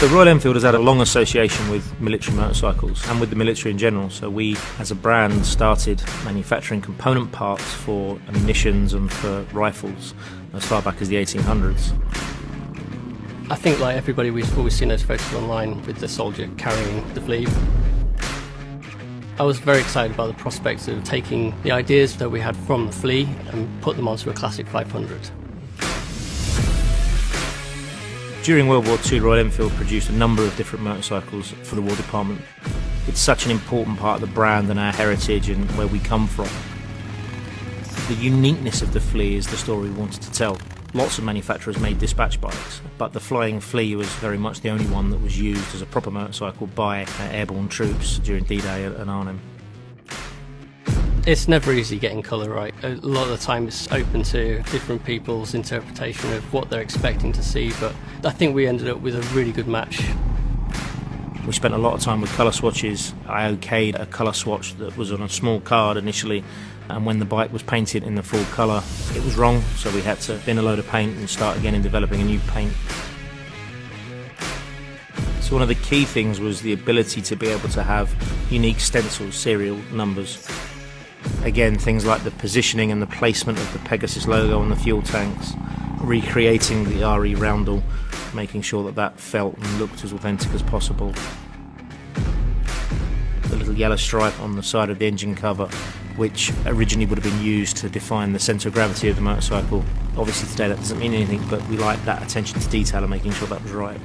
So Royal Enfield has had a long association with military motorcycles and with the military in general. So we, as a brand, started manufacturing component parts for ammunitions and for rifles as far back as the 1800s. I think, like everybody, we've always seen those photos online with the soldier carrying the flea. I was very excited by the prospect of taking the ideas that we had from the flea and put them onto a classic 500. During World War II, Royal Enfield produced a number of different motorcycles for the War Department. It's such an important part of the brand and our heritage and where we come from. The uniqueness of the flea is the story we wanted to tell. Lots of manufacturers made dispatch bikes, but the Flying Flea was very much the only one that was used as a proper motorcycle by airborne troops during D-Day at Arnhem. It's never easy getting colour right. A lot of the time it's open to different people's interpretation of what they're expecting to see, but I think we ended up with a really good match. We spent a lot of time with colour swatches. I okayed a colour swatch that was on a small card initially, and when the bike was painted in the full colour, it was wrong, so we had to bin a load of paint and start again in developing a new paint. So one of the key things was the ability to be able to have unique stencils, serial numbers. Again, things like the positioning and the placement of the Pegasus logo on the fuel tanks, recreating the RE roundel, making sure that that felt and looked as authentic as possible. The little yellow stripe on the side of the engine cover, which originally would have been used to define the centre of gravity of the motorcycle. Obviously today that doesn't mean anything, but we like that attention to detail and making sure that was right.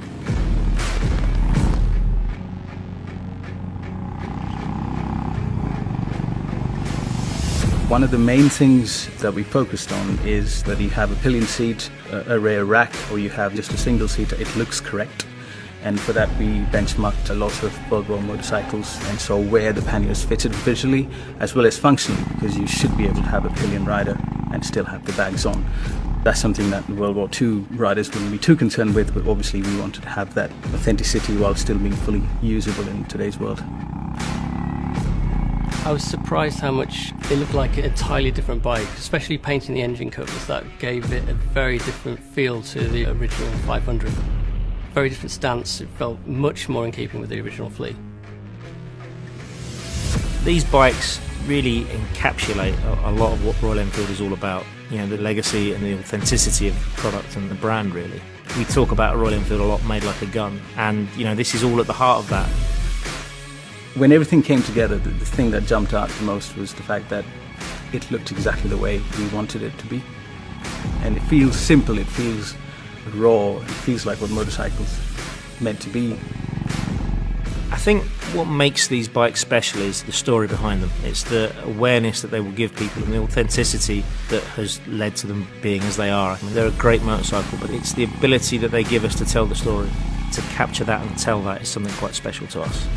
One of the main things that we focused on is that you have a pillion seat, a rear rack, or you have just a single seat. It looks correct, and for that we benchmarked a lot of World War motorcycles and saw where the panniers fitted visually as well as functionally, because you should be able to have a pillion rider and still have the bags on. That's something that World War II riders wouldn't be too concerned with, but obviously we wanted to have that authenticity while still being fully usable in today's world. I was surprised how much it looked like an entirely different bike, especially painting the engine covers. That gave it a very different feel to the original 500. Very different stance. It felt much more in keeping with the original Flea. These bikes really encapsulate a lot of what Royal Enfield is all about. You know, the legacy and the authenticity of the product and the brand, really. We talk about Royal Enfield a lot, made like a gun, and you know, this is all at the heart of that. When everything came together, the thing that jumped out the most was the fact that it looked exactly the way we wanted it to be. And it feels simple, it feels raw, it feels like what motorcycles meant to be. I think what makes these bikes special is the story behind them. It's the awareness that they will give people and the authenticity that has led to them being as they are. I mean, they're a great motorcycle, but it's the ability that they give us to tell the story. To capture that and tell that is something quite special to us.